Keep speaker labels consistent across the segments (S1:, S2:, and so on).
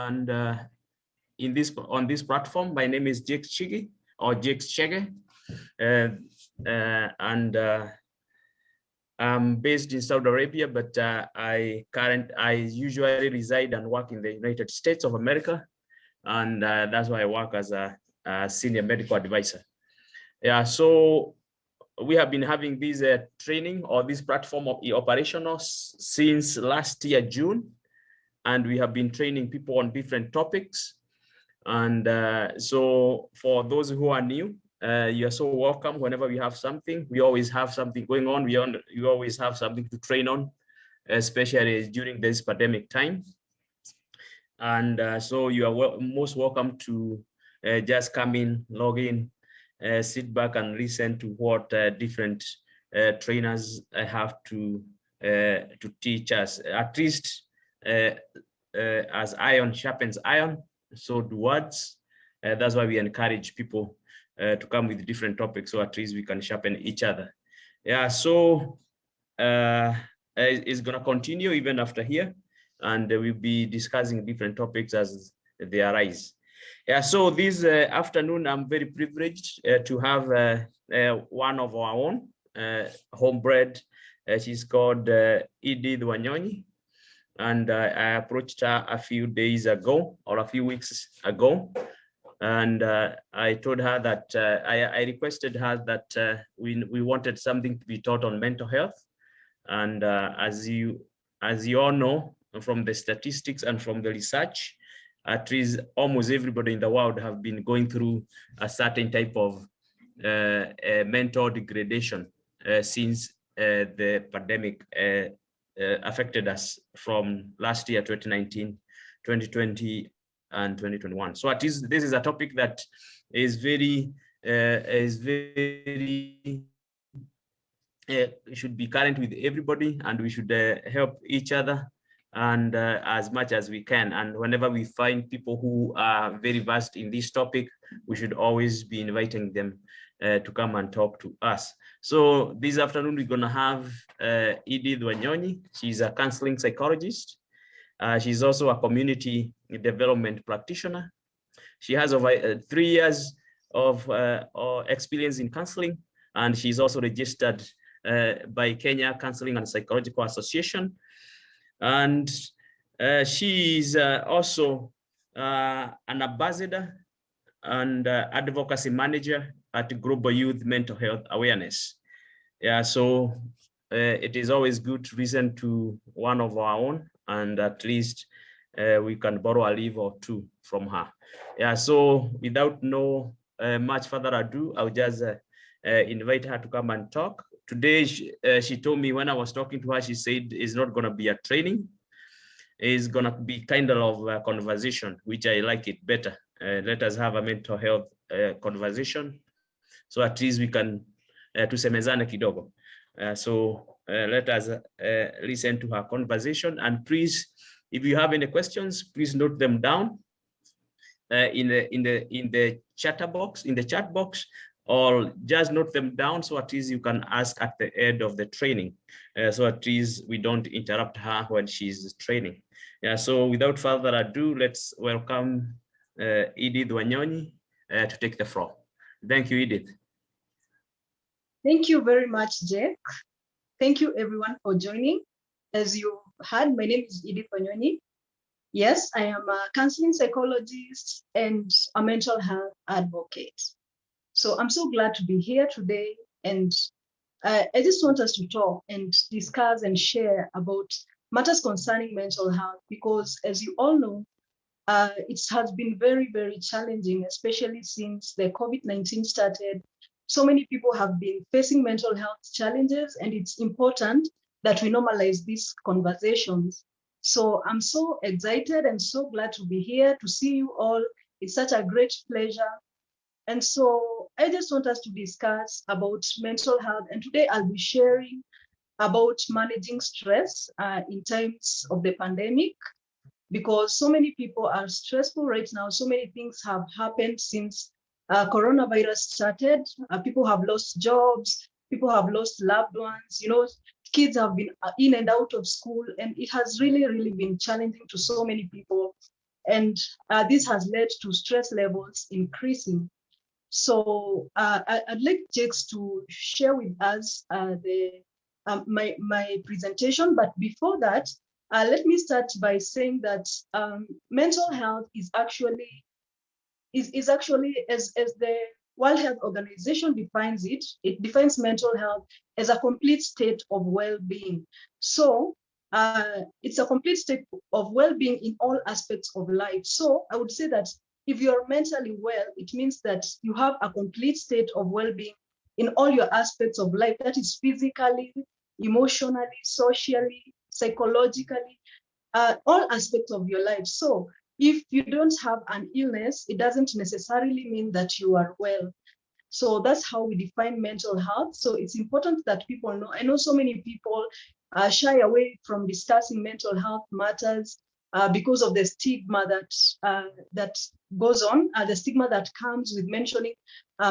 S1: And on this platform, my name is Jake Chigi or Jake Chege, and I'm based in Saudi Arabia, but I usually reside and work in the United States of America, and that's why I work as a senior medical advisor. Yeah, so we have been having this training or this platform of operational since last year, June, and we have been training people on different topics. And so for those who are new, you're so welcome. Whenever we have something, we always have something going on. We always have something to train on, especially during this pandemic time. And so you are most welcome to just come in, log in, sit back and listen to what different trainers have to teach us. At least as iron sharpens iron, so do words. That's why we encourage people to come with different topics, so at least we can sharpen each other. Yeah, so it's gonna continue even after here, and we'll be discussing different topics as they arise. Yeah, so this afternoon, I'm very privileged to have one of our own, homebred. She's called Edith Wanyonyi, and I approached her a few days ago or a few weeks ago, and I told her that I requested her that we wanted something to be taught on mental health, and as you all know from the statistics and from the research, at least almost everybody in the world have been going through a certain type of mental degradation since the pandemic affected us from last year, 2019, 2020, and 2021. So at least this is a topic that is very should be current with everybody, and we should help each other and as much as we can. And whenever we find people who are very versed in this topic, we should always be inviting them to come and talk to us. So this afternoon, we're gonna have Edith Wanyonyi. She's a counseling psychologist. She's also a community development practitioner. She has over 3 years of experience in counseling, and she's also registered by Kenya Counseling and Psychological Association. And she is also an ambassador and advocacy manager at Global Youth Mental Health Awareness. Yeah, so it is always good to listen to one of our own, and at least we can borrow a leaf or two from her. Yeah, so without much further ado, I'll just invite her to come and talk. Today, she told me when I was talking to her, she said it's not going to be a training. It's going to be kind of a conversation, which I like it better. Let us have a mental health conversation, so at least we can tusemezane kidogo. So let us listen to her conversation, and please, if you have any questions, please note them down in the chat box, or just note them down, so at least you can ask at the end of the training, so at least we don't interrupt her when she's training. Yeah, so without further ado, let's welcome Edith Wanyonyi to take the floor. Thank you, Edith.
S2: Thank you very much, Jake. Thank you everyone for joining. As you heard, my name is Edith Wanyonyi. Yes, I am a counseling psychologist and a mental health advocate. So I'm so glad to be here today, and I just want us to talk and discuss and share about matters concerning mental health, because as you all know, it has been very, very challenging, especially since the COVID-19 started. So many people have been facing mental health challenges, and it's important that we normalize these conversations. So I'm so excited and so glad to be here to see you all. It's such a great pleasure. And so I just want us to discuss about mental health. And today I'll be sharing about managing stress in times of the pandemic, because so many people are stressful right now. So many things have happened since coronavirus started. People have lost jobs, people have lost loved ones, kids have been in and out of school, and it has really, really been challenging to so many people. and this has led to stress levels increasing. So I'd like Jakes to share with us my presentation, but before that, let me start by saying that mental health is actually as the World Health Organization defines it. It defines mental health as a complete state of well-being. So it's a complete state of well-being in all aspects of life. So I would say that if you're mentally well, it means that you have a complete state of well-being in all your aspects of life. That is physically, emotionally, socially, psychologically, all aspects of your life. So if you don't have an illness, it doesn't necessarily mean that you are well. So that's how we define mental health. So it's important that people know. I know so many people shy away from discussing mental health matters because of the stigma that goes on, the stigma that comes with mentioning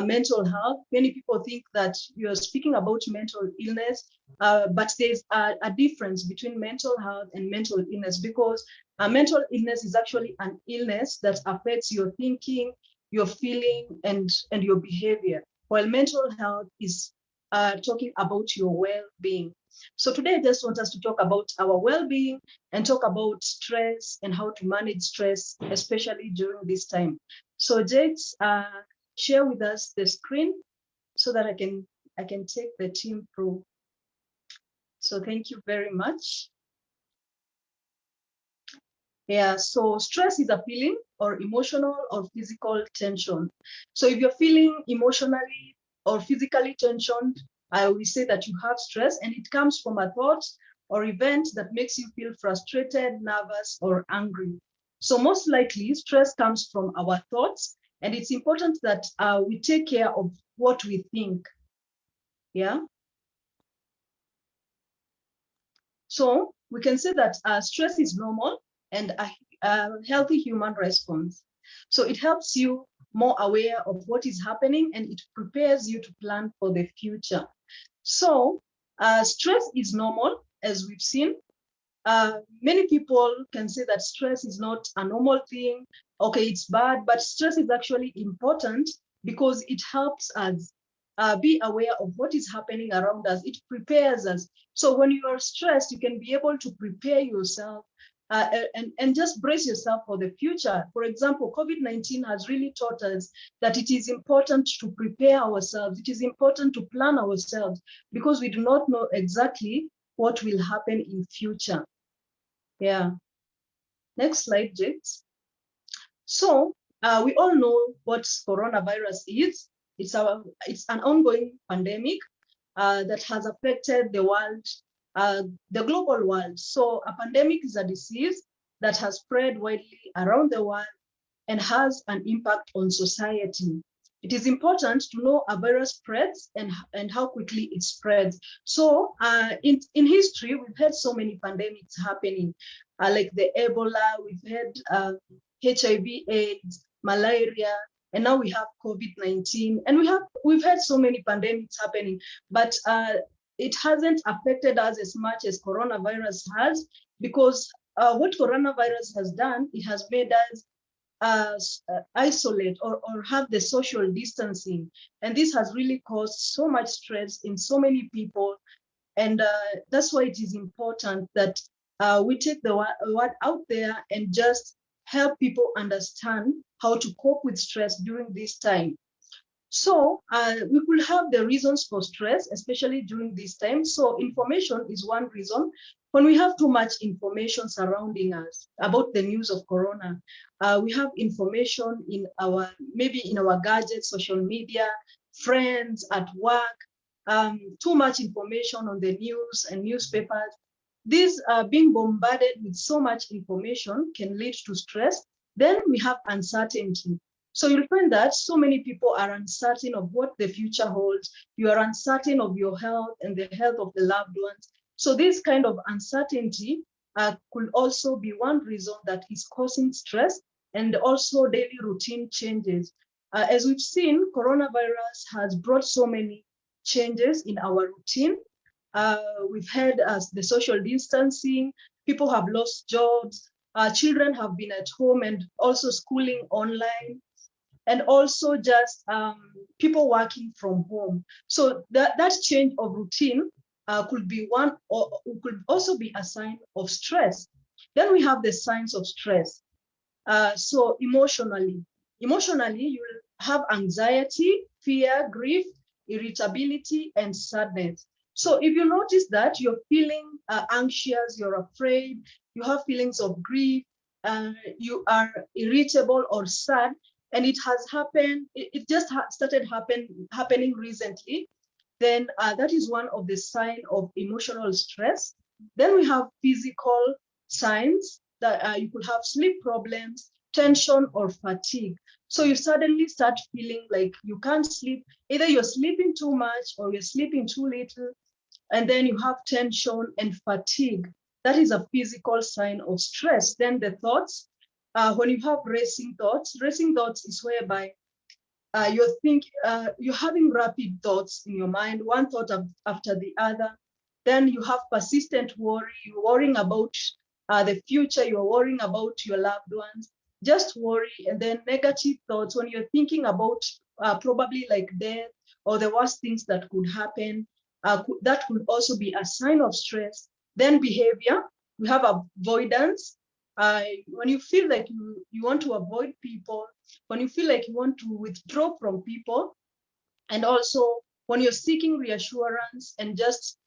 S2: mental health. Many people think that you're speaking about mental illness, but there's a difference between mental health and mental illness, because mental illness is actually an illness that affects your thinking, your feeling, and your behavior, while mental health is talking about your well-being. So today I just want us to talk about our well-being and talk about stress and how to manage stress, especially during this time. So Jakes, share with us the screen so that I can take the team through. So thank you very much. Yeah, so stress is a feeling or emotional or physical tension. So if you're feeling emotionally or physically tensioned, I will say that you have stress, and it comes from a thought or event that makes you feel frustrated, nervous, or angry. So most likely stress comes from our thoughts, and it's important that we take care of what we think. Yeah. So we can say that stress is normal and a healthy human response. So it helps you more aware of what is happening, and it prepares you to plan for the future. So stress is normal, as we've seen. Many people can say that stress is not a normal thing. Okay, it's bad, but stress is actually important because it helps us be aware of what is happening around us. It prepares us. So when you are stressed, you can be able to prepare yourself and just brace yourself for the future. For example, COVID-19 has really taught us that it is important to prepare ourselves. It is important to plan ourselves because we do not know exactly what will happen in future. Yeah. Next slide, Jakes. So we all know what coronavirus is. It's an ongoing pandemic that has affected the world, the global world. So a pandemic is a disease that has spread widely around the world and has an impact on society. It is important to know a virus spreads and how quickly it spreads. So in history, we've had so many pandemics happening, like the Ebola, we've had HIV/AIDS, malaria, and now we have COVID-19, and we've had so many pandemics happening, but it hasn't affected us as much as coronavirus has, because what coronavirus has done, it has made us isolate or have the social distancing, and this has really caused so much stress in so many people, and that's why it is important that we take the word out there and just help people understand how to cope with stress during this time. So we could have the reasons for stress, especially during this time. So information is one reason. When we have too much information surrounding us about the news of corona, we have information in maybe in our gadgets, social media, friends at work, too much information on the news and newspapers. This being bombarded with so much information can lead to stress. Then we have uncertainty. So you'll find that so many people are uncertain of what the future holds. You are uncertain of your health and the health of the loved ones. So this kind of uncertainty could also be one reason that is causing stress, and also daily routine changes. As we've seen, coronavirus has brought so many changes in our routine. We've had the social distancing, people have lost jobs, children have been at home and also schooling online, and also just people working from home. So that change of routine could be one, or could also be a sign of stress. Then we have the signs of stress. So emotionally, you will have anxiety, fear, grief, irritability, and sadness. So if you notice that you're feeling anxious, you're afraid, you have feelings of grief, you are irritable or sad, and it has happened, it just started happening recently, then that is one of the signs of emotional stress. Then we have physical signs that you could have sleep problems, tension, or fatigue. So you suddenly start feeling like you can't sleep. Either you're sleeping too much or you're sleeping too little, and then you have tension and fatigue. That is a physical sign of stress. Then the thoughts, when you have racing thoughts is whereby you're having rapid thoughts in your mind, one thought after the other. Then you have persistent worry, you're worrying about the future, you're worrying about your loved ones, just worry. And then negative thoughts, when you're thinking about probably like death or the worst things that could happen, that could also be a sign of stress. Then behavior, we have avoidance. When you feel like you want to avoid people, when you feel like you want to withdraw from people, and also when you're seeking reassurance and just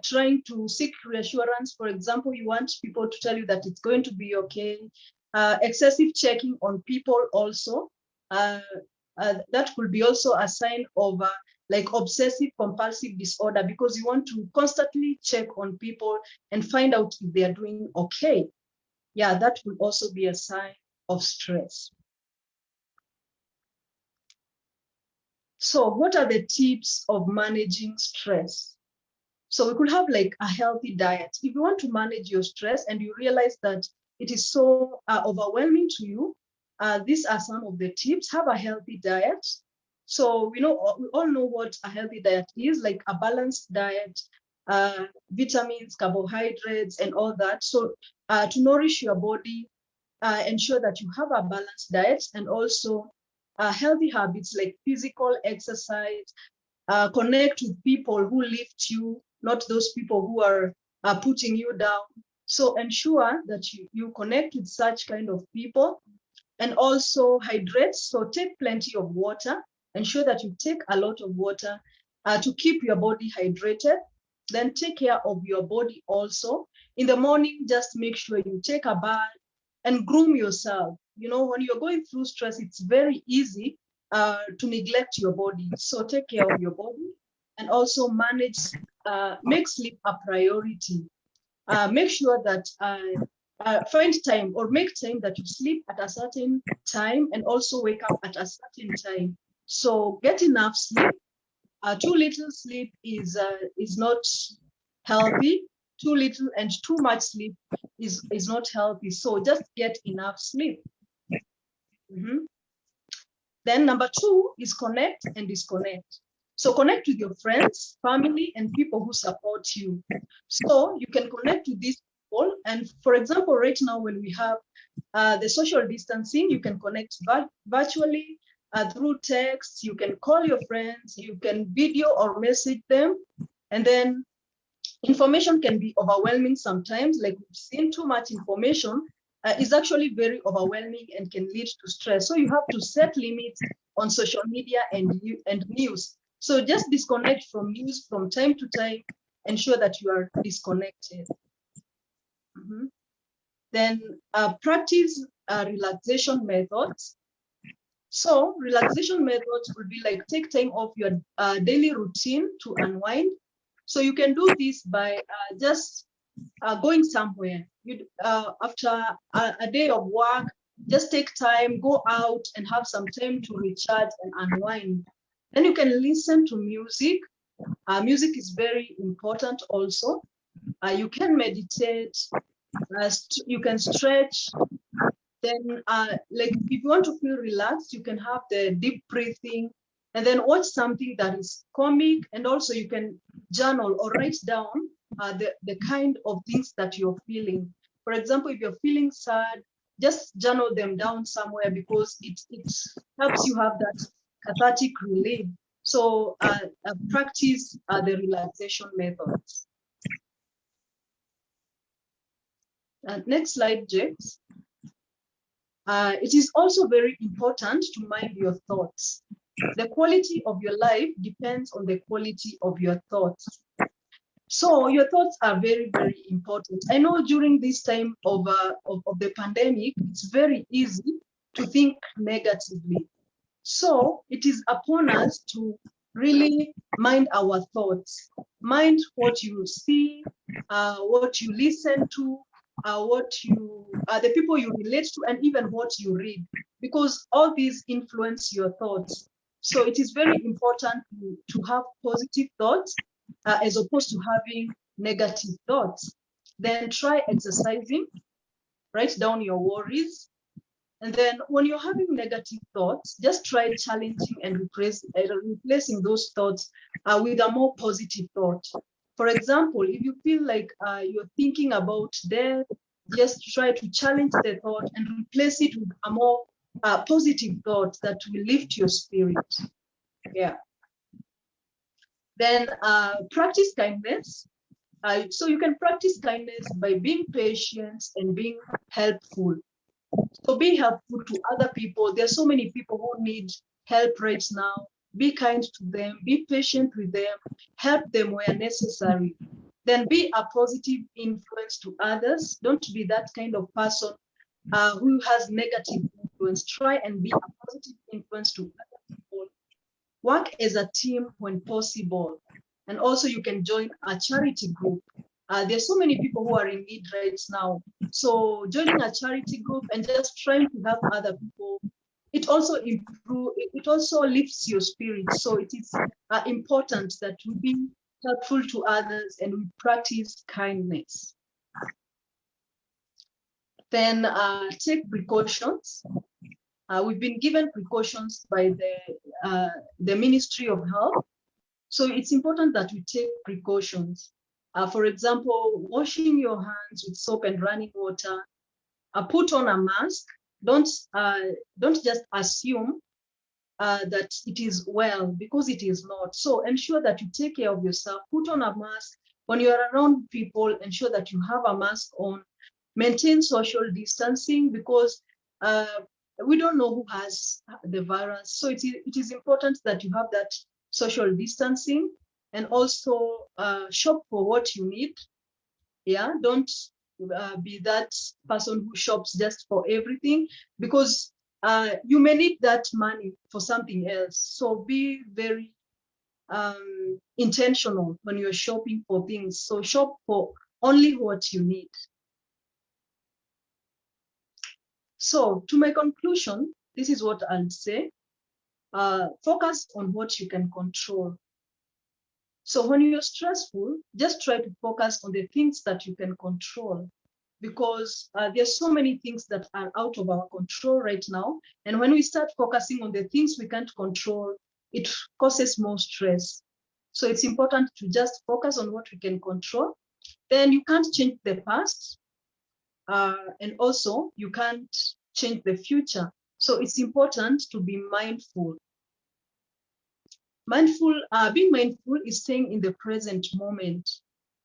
S2: trying to seek reassurance. For example, you want people to tell you that it's going to be okay. Excessive checking on people also. That could be also a sign of like obsessive compulsive disorder, because you want to constantly check on people and find out if they are doing okay. Yeah, that will also be a sign of stress. So what are the tips of managing stress? So we could have like a healthy diet. If you want to manage your stress and you realize that it is so overwhelming to you, these are some of the tips. Have a healthy diet. So we all know what a healthy diet is, like a balanced diet, vitamins, carbohydrates, and all that. So to nourish your body, ensure that you have a balanced diet, and also healthy habits like physical exercise, connect with people who lift you, not those people who are putting you down. So ensure that you connect with such kind of people, and also hydrate. So take plenty of water. Ensure that you take a lot of water to keep your body hydrated. Then take care of your body also. In the morning, just make sure you take a bath and groom yourself. When you're going through stress, it's very easy to neglect your body. So take care of your body, and also make sleep a priority. Make sure that find time or make time that you sleep at a certain time and also wake up at a certain time. So get enough sleep. Too little sleep is not healthy. Too little and too much sleep is not healthy. So just get enough sleep. Mhm. Then number 2 is connect and disconnect. So connect with your friends, family, and people who support you. So you can connect with these people. And for example, right now when we have the social distancing, you can connect virtually through text. You can call your friends, you can video or message them. And then information can be overwhelming sometimes, like we've seen too much information is actually very overwhelming and can lead to stress. So you have to set limits on social media and news. So just disconnect from news from time to time. Ensure that you are disconnected. Then practice relaxation methods. So relaxation methods would be like take time off your daily routine to unwind. So you can do this by just going somewhere. After a day of work, just take time, go out and have some time to recharge and unwind. Then you can listen to music. Music is very important also. You can meditate, you can stretch. Then like if you want to feel relaxed, you can have the deep breathing, and then watch something that is comic, and also you can journal or write down the kind of things that you're feeling. For example, if you're feeling sad, just journal them down somewhere because it helps you have that cathartic relief. So practice the relaxation methods. Next slide, James. It is also very important to mind your thoughts. The quality of your life depends on the quality of your thoughts. So your thoughts are very, very important. I know during this time of the pandemic, it's very easy to think negatively. So it is upon us to really mind our thoughts, mind what you see, what you listen to, the people you relate to, and even what you read, because all these influence your thoughts. So it is very important to have positive thoughts as opposed to having negative thoughts. Then try exercising, write down your worries. And then when you're having negative thoughts, just try challenging and replacing those thoughts with a more positive thought. For example, if you feel like you're thinking about death, just try to challenge the thought and replace it with a more positive thought that will lift your spirit. Yeah. Then practice kindness. So you can practice kindness by being patient and being helpful. So be helpful to other people. There are so many people who need help right now. Be kind to them, be patient with them, help them where necessary. Then be a positive influence to others. Don't be that kind of person who has negative influence. Try and be a positive influence to other people. Work as a team when possible. And also you can join a charity group. There's so many people who are in need right now. So joining a charity group and just trying to help other people, it also lifts your spirit. So it is important that we be helpful to others and we practice kindness. Then take precautions. We've been given precautions by the Ministry of Health. So it's important that we take precautions. For example, washing your hands with soap and running water, put on a mask. Don't just assume that it is well, because it is not. So ensure that you take care of yourself. Put on a mask. When you are around people, ensure that you have a mask on. Maintain social distancing, because we don't know who has the virus. So it is important that you have that social distancing, and also shop for what you need. Yeah, don't be that person who shops just for everything, because you may need that money for something else. So be very intentional when you're shopping for things. So shop for only what you need. So to my conclusion, this is what I'll say. Focus on what you can control. So when you're stressful, just try to focus on the things that you can control, because there's so many things that are out of our control right now. And when we start focusing on the things we can't control, it causes more stress. So it's important to just focus on what we can control. Then you can't change the past. And also you can't change the future. So it's important to be mindful. Being mindful is staying in the present moment.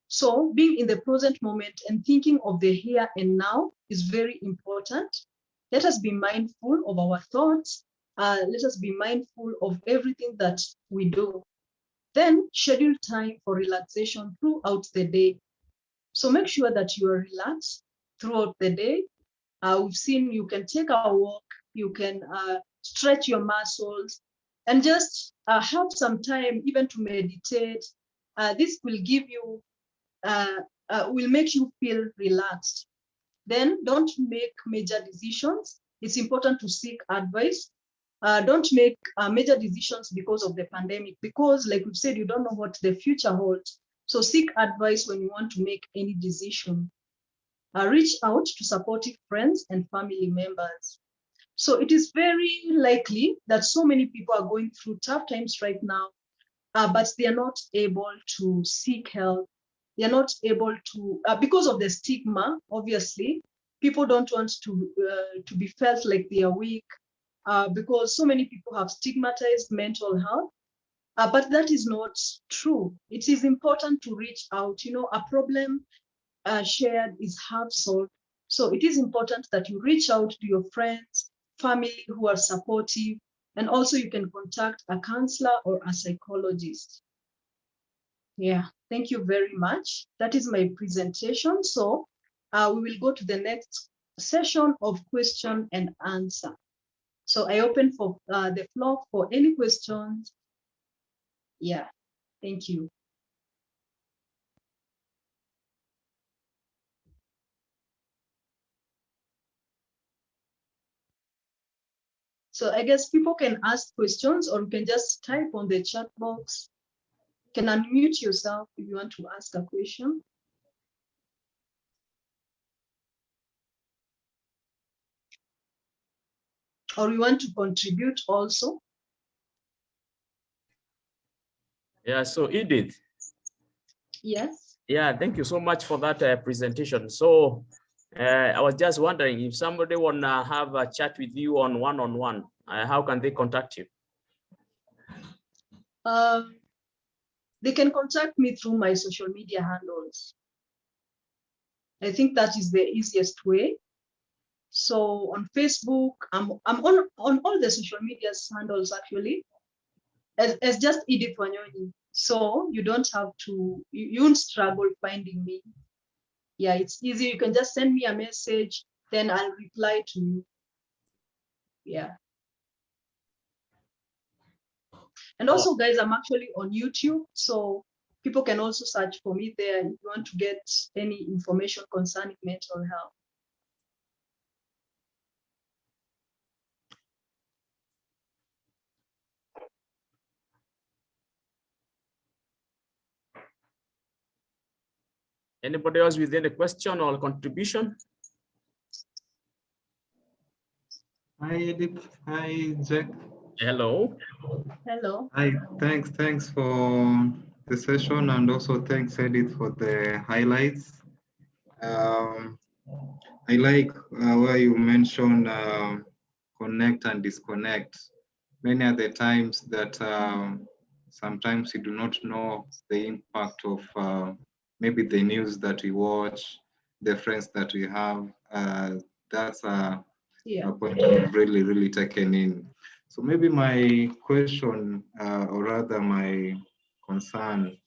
S2: So being in the present moment and thinking of the here and now is very important. Let us be mindful of our thoughts. Let us be mindful of everything that we do. Then schedule time for relaxation throughout the day. So make sure that you are relaxed throughout the day. We've seen you can take a walk, you can stretch your muscles, and just have some time even to meditate. This will give you, will make you feel relaxed. Then don't make major decisions. It's important to seek advice. Don't make major decisions because of the pandemic, because like we've said, you don't know what the future holds. So seek advice when you want to make any decision. Reach out to supportive friends and family members. So it is very likely that so many people are going through tough times right now, but they are not able to seek help. they're not able to, because of the stigma, obviously, people don't want to be felt like they are weak, because so many people have stigmatized mental health. But that is not true. It is important to reach out. You know, a problem shared is half solved. So it is important that you reach out to your friends, family who are supportive, and also you can contact a counselor or a psychologist. Yeah, thank you very much. That is my presentation. So we will go to the next session of question and answer. So I open for the floor for any questions. Yeah, thank you. So I guess people can ask questions, or you can just type on the chat box. You can unmute yourself if you want to ask a question. Or you want to contribute also.
S1: Yeah, so Edith.
S2: Yes.
S1: Yeah, thank you so much for that presentation. So I was just wondering if somebody wanna have a chat with you on one-on-one, how can they contact you?
S2: They can contact me through my social media handles. I think that is the easiest way. So on Facebook, I'm on all the social media handles actually, as just Edith Wanyonyi. So you don't have to, you won't struggle finding me. Yeah, it's easy. You can just send me a message, then I'll reply to you. Yeah. And also, guys, I'm actually on YouTube, so people can also search for me there if you want to get any information concerning mental health.
S1: Anybody else with any question or contribution?
S3: Hi, Edith. Hi, Jack.
S1: Hello.
S2: Hello.
S3: Hi, thanks for the session, and also thanks, Edith, for the highlights. I like where you mentioned connect and disconnect. Many are the times that sometimes we do not know the impact of maybe the news that we watch, the friends that we have. That's a point I've really taken in. So maybe my question, or rather my concern,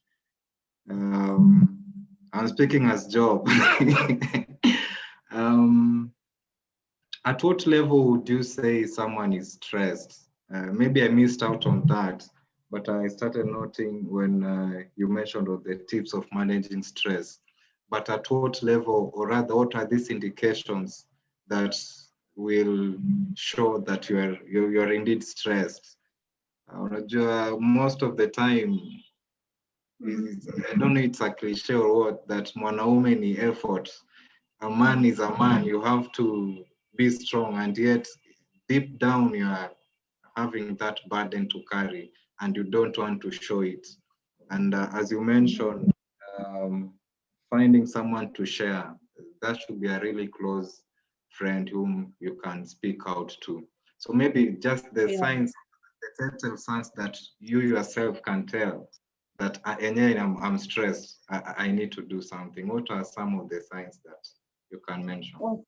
S3: I'm speaking as Job. At what level would you say someone is stressed? Maybe I missed out on that, but I started noting when you mentioned all the tips of managing stress. But at what level, or rather, what are these indications that will show that you are indeed stressed? Most of the time, I don't know, it's a cliche or what, that mwanaume ni effort. A man is a man. You have to be strong, and yet deep down you are having that burden to carry, and you don't want to show it. And as you mentioned, finding someone to share, that should be a really close friend whom you can speak out to. So maybe just the signs, the telltale signs that you yourself can tell that I'm stressed, I need to do something. What are some of the signs that you can mention?
S2: Oh,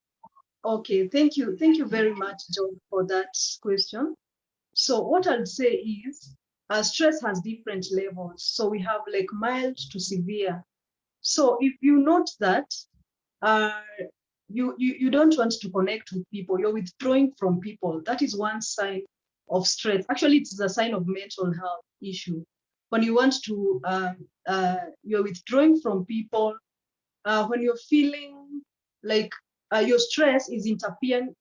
S2: okay, thank you. Thank you very much, John, for that question. So what I'll say is, stress has different levels. So we have like mild to severe. So if you note that you don't want to connect with people, you're withdrawing from people, that is one sign of stress. Actually, it's a sign of mental health issue. When you want to, you're withdrawing from people, when you're feeling like your stress is interfering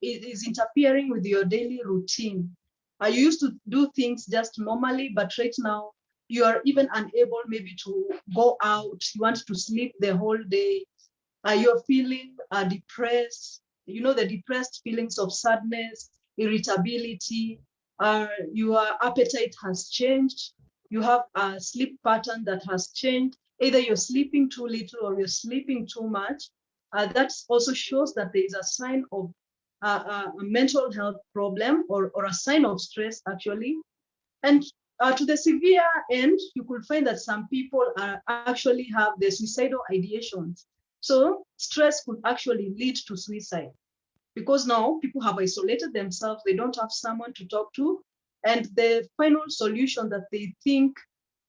S2: with your daily routine. You used to do things just normally, but right now you are even unable maybe to go out. You want to sleep the whole day. You're feeling depressed. You know, the depressed feelings of sadness, irritability. Your appetite has changed. You have a sleep pattern that has changed. either you're sleeping too little or you're sleeping too much, that also shows that there is a sign of a mental health problem or a sign of stress actually. And to the severe end, you could find that some people actually have the suicidal ideations. So stress could actually lead to suicide because now people have isolated themselves, they don't have someone to talk to, and the final solution that they think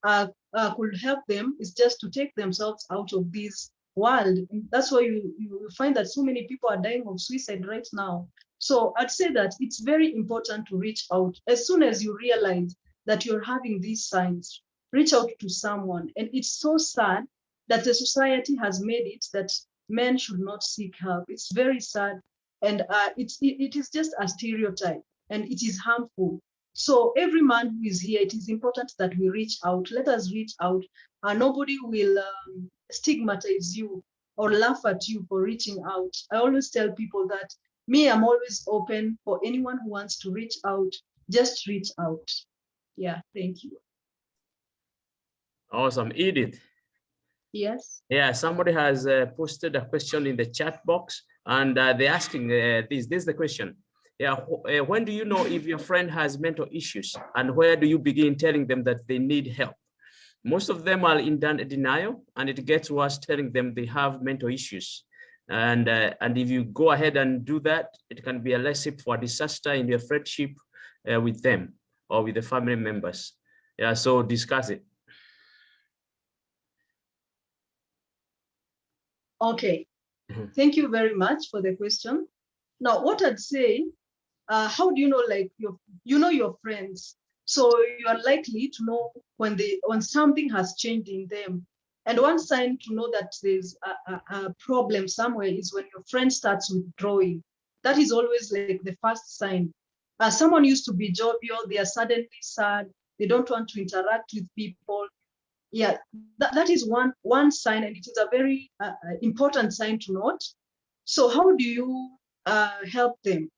S2: could help them is just to take themselves out of this world. And that's why you find that so many people are dying of suicide right now. So I'd say that it's very important to reach out. As soon as you realize that you're having these signs, reach out to someone. And it's so sad that the society has made it that men should not seek help. It's very sad. And it is just a stereotype and it is harmful. So every man who is here, it is important that we reach out. Let us reach out. Nobody will stigmatize you or laugh at you for reaching out. I always tell people that I'm always open for anyone who wants to reach out. Just reach out. Yeah, thank you.
S1: Awesome, Edith.
S2: Yes.
S1: Yeah, somebody has posted a question in the chat box, and they're asking this. This is the question. Yeah, when do you know if your friend has mental issues, and where do you begin telling them that they need help? Most of them are in denial, and it gets worse telling them they have mental issues. And if you go ahead and do that, it can be a recipe for disaster in your friendship with them or with the family members. Yeah, so discuss it.
S2: Okay, thank you very much for the question. Now, what I'd say, how do you know, like you know your friends, so you are likely to know when something has changed in them. And one sign to know that there's a problem somewhere is when your friend starts withdrawing. That is always like the first sign. Someone used to be jovial, they are suddenly sad, they don't want to interact with people. Yeah, that is one sign, and it is a very important sign to note. So how do you help them?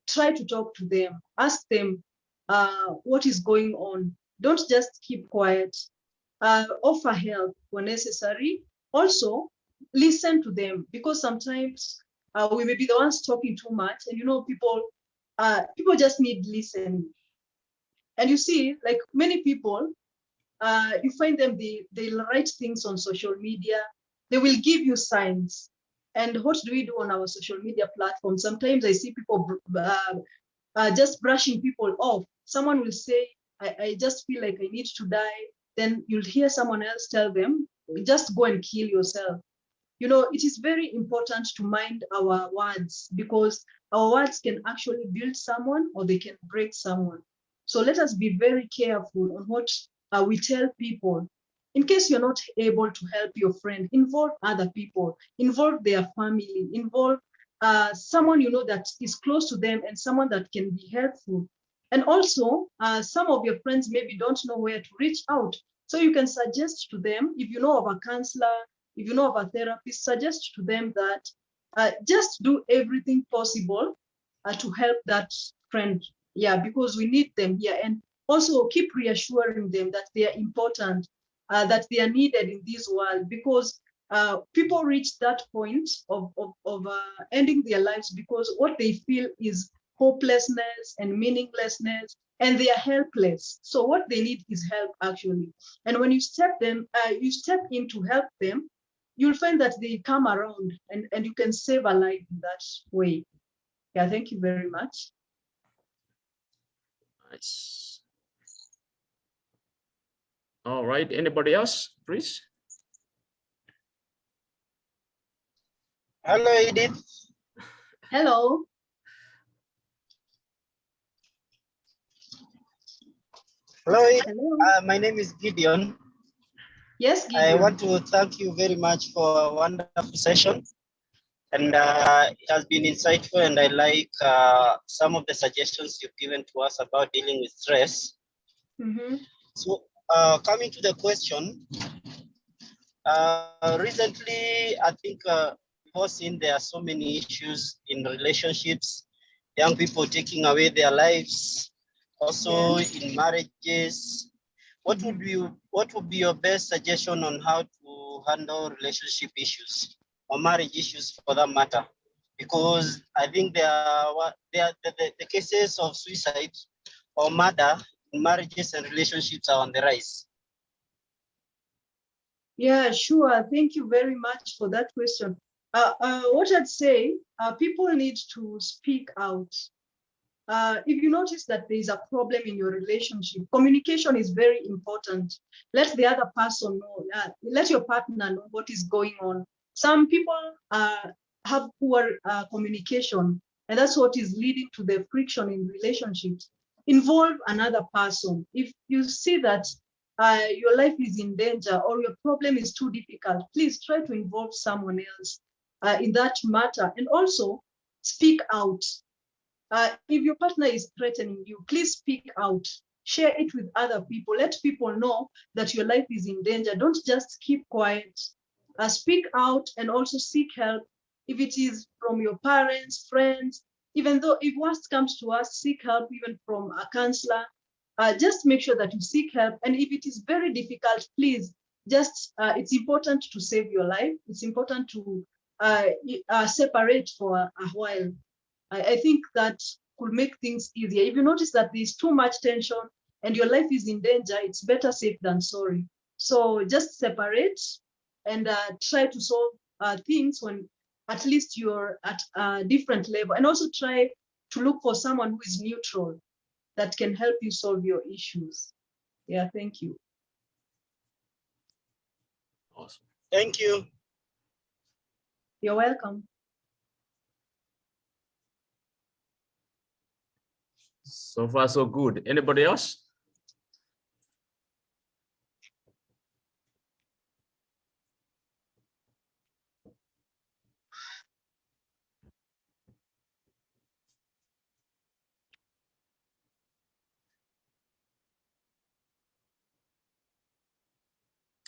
S2: Try to talk to them, ask them what is going on. Don't just keep quiet. Offer help when necessary. Also, listen to them, because sometimes we may be the ones talking too much, and people just need listening. And you see, like many people, you find them, they'll write things on social media, they will give you signs. And what do we do on our social media platform? Sometimes I see people just brushing people off. Someone will say, I just feel like I need to die. Then you'll hear someone else tell them, just go and kill yourself. It is very important to mind our words, because our words can actually build someone or they can break someone. So let us be very careful on what we tell people. In case you're not able to help your friend, involve other people, involve their family, involve someone that is close to them and someone that can be helpful. And also, some of your friends maybe don't know where to reach out. So you can suggest to them, if you know of a counselor, if you know of a therapist, suggest to them that just do everything possible to help that friend. Yeah, because we need them here. And also keep reassuring them that they are important, that they are needed in this world, because people reach that point of ending their lives because what they feel is hopelessness and meaninglessness, and they are helpless. So what they need is help, actually. And when you step in to help them, you'll find that they come around, and you can save a life in that way. Yeah, thank you very much.
S1: Nice. All right, anybody else, please?
S4: Hello, Edith.
S2: Hello.
S4: Hello,
S2: Hello.
S4: my name is Gideon.
S2: Yes, Gideon.
S4: I want to thank you very much for a wonderful session. And it has been insightful, and I like some of the suggestions you've given to us about dealing with stress.
S2: Mm-hmm.
S4: So coming to the question, recently, I think we've seen there are so many issues in relationships, young people taking away their lives, also in marriages. what would be your best suggestion on how to handle relationship issues or marriage issues for that matter? Because I think the cases of suicide or murder in marriages and relationships are on the rise.
S2: Yeah, sure. Thank you very much for that question. What I'd say, people need to speak out. If you notice that there is a problem in your relationship, communication is very important. Let the other person know, let your partner know what is going on. Some people have poor communication, and that's what is leading to the friction in relationships. Involve another person. If you see that your life is in danger or your problem is too difficult, please try to involve someone else in that matter. And also speak out. If your partner is threatening you, please speak out. Share it with other people. Let people know that your life is in danger. Don't just keep quiet. Speak out and also seek help. If it is from your parents, friends, even though if worst comes to us, seek help even from a counselor. Just make sure that you seek help. And if it is very difficult, please just, it's important to save your life. It's important to separate for a while. I think that could make things easier. If you notice that there's too much tension and your life is in danger, it's better safe than sorry. So just separate and try to solve things when at least you're at a different level. And also try to look for someone who is neutral that can help you solve your issues. Yeah, thank you.
S1: Awesome.
S4: Thank you.
S2: You're welcome.
S1: So far, so good. Anybody else?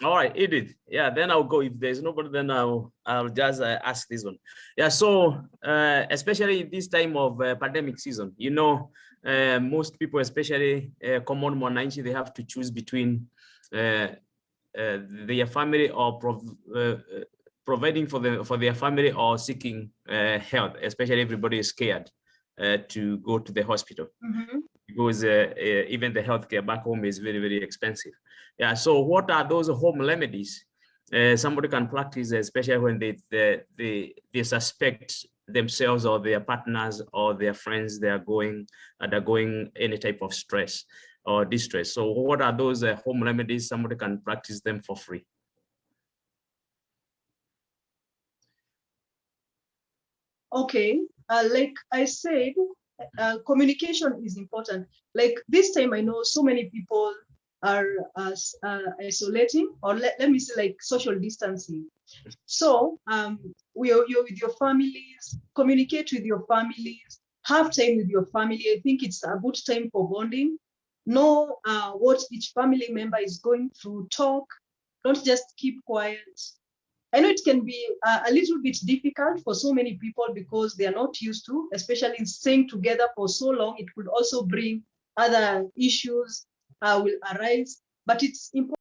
S1: All right, Edith. Yeah, then I'll go. If there's nobody, then I'll just ask this one. Yeah, so especially this time of pandemic season, you know, most people, especially common mwananchi, they have to choose between their family or providing for their family or seeking health. Especially everybody is scared to go to the hospital.
S2: Mm-hmm.
S1: Because even the healthcare back home is very, very expensive. Yeah, so what are those home remedies somebody can practice, especially when they suspect themselves or their partners or their friends they are undergoing any type of stress or distress? So what are those home remedies somebody can practice them for free?
S2: Okay, like I said, communication is important. Like this time, I know so many people are isolating, or let me say like social distancing. So you're with your families, communicate with your families, have time with your family. I think it's a good time for bonding. Know what each family member is going through, talk, don't just keep quiet. I know it can be a little bit difficult for so many people because they are not used to, especially in staying together for so long. It could also bring other issues will arise, but it's important.